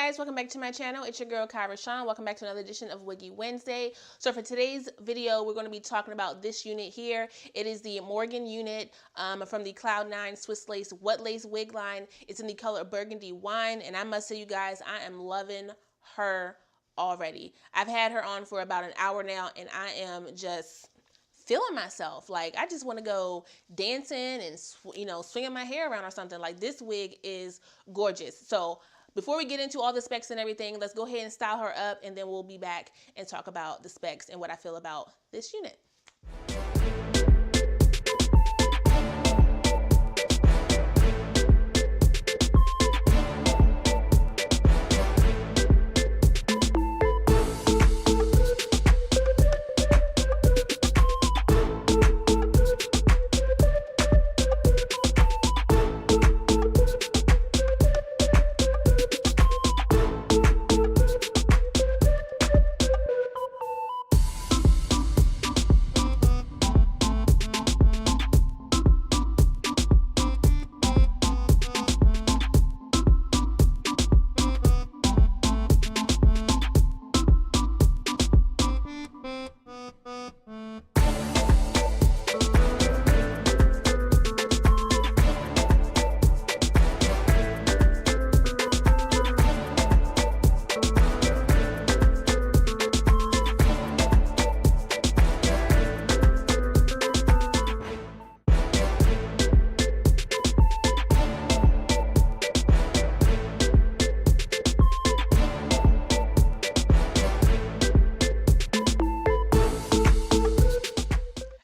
guys, welcome back to my channel. It's your girl KIE RASHON. Welcome back to another edition of Wiggy Wednesday. So for today's video, we're going to be talking about this unit here. It is the Morgan unit from the Cloud9 Swiss Lace Wet Lace wig line. It's in the color Burgundy Wine, and I must say, you guys, I am loving her already. I've had her on for about an hour now, and I am just feeling myself. Like, I just want to go dancing and, you know, swinging my hair around or something. Like, this wig is gorgeous. So before we get into all the specs and everything, let's go ahead and style her up, and then we'll be back and talk about the specs and what I feel about this unit.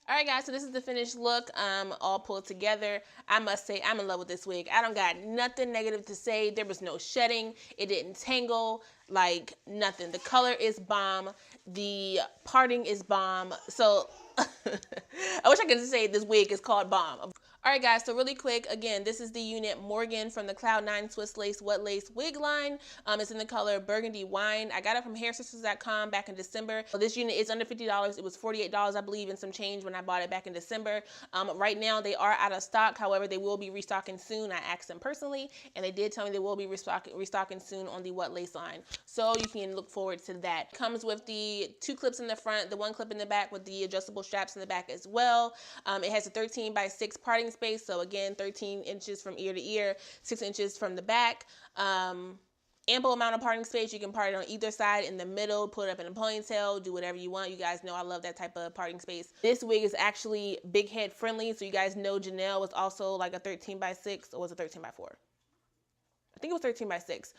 Alright guys, so this is the finished look, all pulled together. I must say, I'm in love with this wig. I don't got nothing negative to say. There was no shedding. It didn't tangle, like nothing. The color is bomb. The parting is bomb. So, I wish I could say this wig is called bomb. Alright guys, so really quick, again, this is the unit Morgan from the Cloud9 Swiss Lace Wet Lace wig line. It's in the color Burgundy Wine. I got it from hairsisters.com back in December. So this unit is under $50. It was $48, I believe, and some change when I bought it back in December. Right now, they are out of stock. However, they will be restocking soon. I asked them personally, and they did tell me they will be restocking soon on the Wet Lace line. So you can look forward to that. Comes with the 2 clips in the front, the 1 clip in the back with the adjustable straps in the back as well. It has a 13x6 parting space, so again 13 inches from ear to ear, 6 inches from the back. Ample amount of parting space. You can part it on either side, in the middle, put it up in a ponytail, do whatever you want. You guys know I love that type of parting space. This wig is actually big head friendly, so you guys know Janelle was also like a 13x6, or was it 13x4? I think it was 13x6.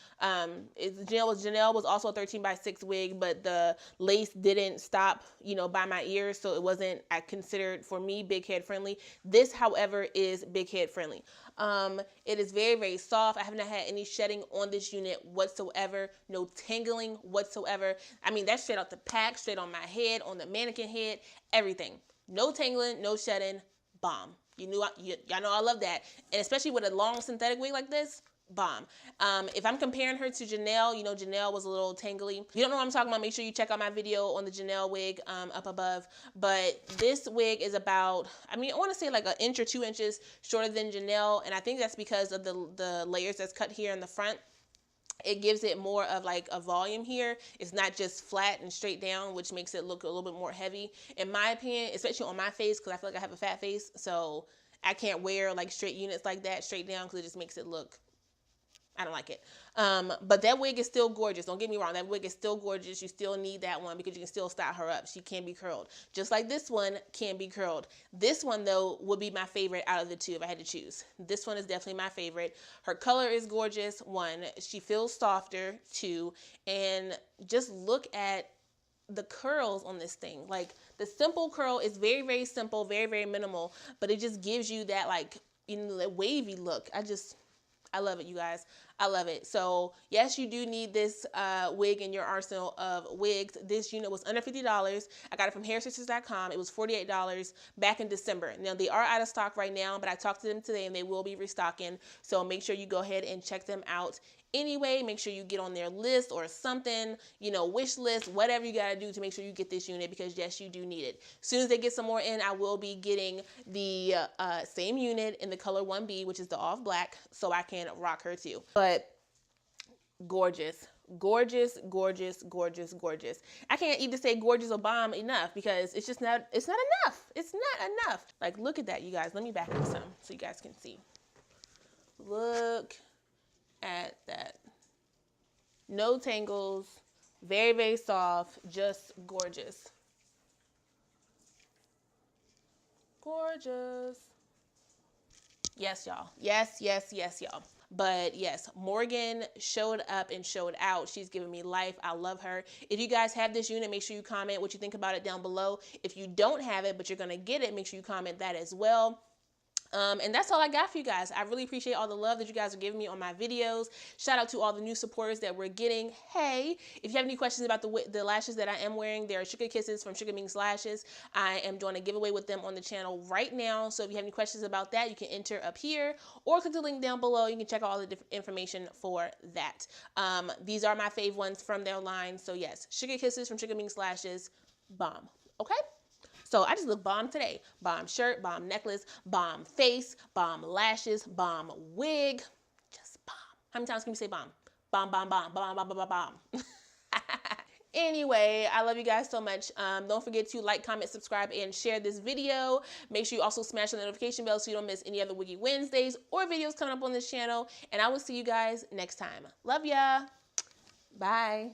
Janelle was also a 13x6 wig, but the lace didn't stop, you know, by my ears, so it wasn't, I considered, for me, big head friendly. This, however, is big head friendly. It is very, very soft. I haven't had any shedding on this unit whatsoever. No tangling whatsoever. I mean, that's straight out the pack, straight on my head, on the mannequin head, everything. No tangling, no shedding, bomb. Y'all know I love that. And especially with a long synthetic wig like this, bomb. If I'm comparing her to Janelle, you know, Janelle was a little tangly. If you don't know what I'm talking about, make sure you check out my video on the Janelle wig up above. But this wig is about, I mean, I want to say like 1 inch or 2 inches shorter than Janelle, and I think that's because of the layers that's cut here in the front. It gives it more of like a volume here. It's not just flat and straight down, which makes it look a little bit more heavy, in my opinion, especially on my face, because I feel like I have a fat face, so I can't wear like straight units like that straight down, because it just makes it look, I don't like it. But that wig is still gorgeous. Don't get me wrong. That wig is still gorgeous. You still need that one because you can still style her up. She can be curled. Just like this one can be curled. This one, though, would be my favorite out of the two if I had to choose. This one is definitely my favorite. Her color is gorgeous, 1. She feels softer, 2. And just look at the curls on this thing. Like, the simple curl is very, very simple, very, very minimal. But it just gives you that, like, you know, that wavy look. I love it, you guys. I love it. So yes, you do need this wig in your arsenal of wigs. This unit was under $50. I got it from hairsisters.com. It was $48 back in December. Now they are out of stock right now, but I talked to them today and they will be restocking. So make sure you go ahead and check them out anyway. Make sure you get on their list or something, you know, wish list, whatever you got to do to make sure you get this unit, because yes, you do need it. As soon as they get some more in, I will be getting the same unit in the color 1B, which is the off black, so I can rock her too. But gorgeous, Gorgeous, gorgeous, gorgeous, gorgeous. I can't either say gorgeous or bomb enough because it's just not, it's not enough. It's not enough. Like, look at that, you guys. Let me back up some so you guys can see. Look at that. No tangles. Very, very soft. Just gorgeous. Gorgeous. Yes, y'all. Yes, yes, yes, y'all. But yes, Morgan showed up and showed out. She's giving me life. I love her. If you guys have this unit, make sure you comment what you think about it down below. If you don't have it, but you're going to get it, make sure you comment that as well. And that's all I got for you guys. I really appreciate all the love that you guys are giving me on my videos. Shout out to all the new supporters that we're getting. Hey, if you have any questions about the lashes that I am wearing, they're Sugar Kisses from Sugar Minx Lashes. I am doing a giveaway with them on the channel right now. So if you have any questions about that, you can enter up here or click the link down below. You can check out all the different information for that. These are my fave ones from their line. So yes, Sugar Kisses from Sugar Minx Lashes, bomb. Okay? So I just look bomb today. Bomb shirt, bomb necklace, bomb face, bomb lashes, bomb wig. Just bomb. How many times can you say bomb? Bomb, bomb, bomb, bomb, bomb, bomb, bomb, bomb. Anyway, I love you guys so much. Don't forget to like, comment, subscribe, and share this video. Make sure you also smash the notification bell so you don't miss any other Wiggy Wednesdays or videos coming up on this channel. And I will see you guys next time. Love ya. Bye.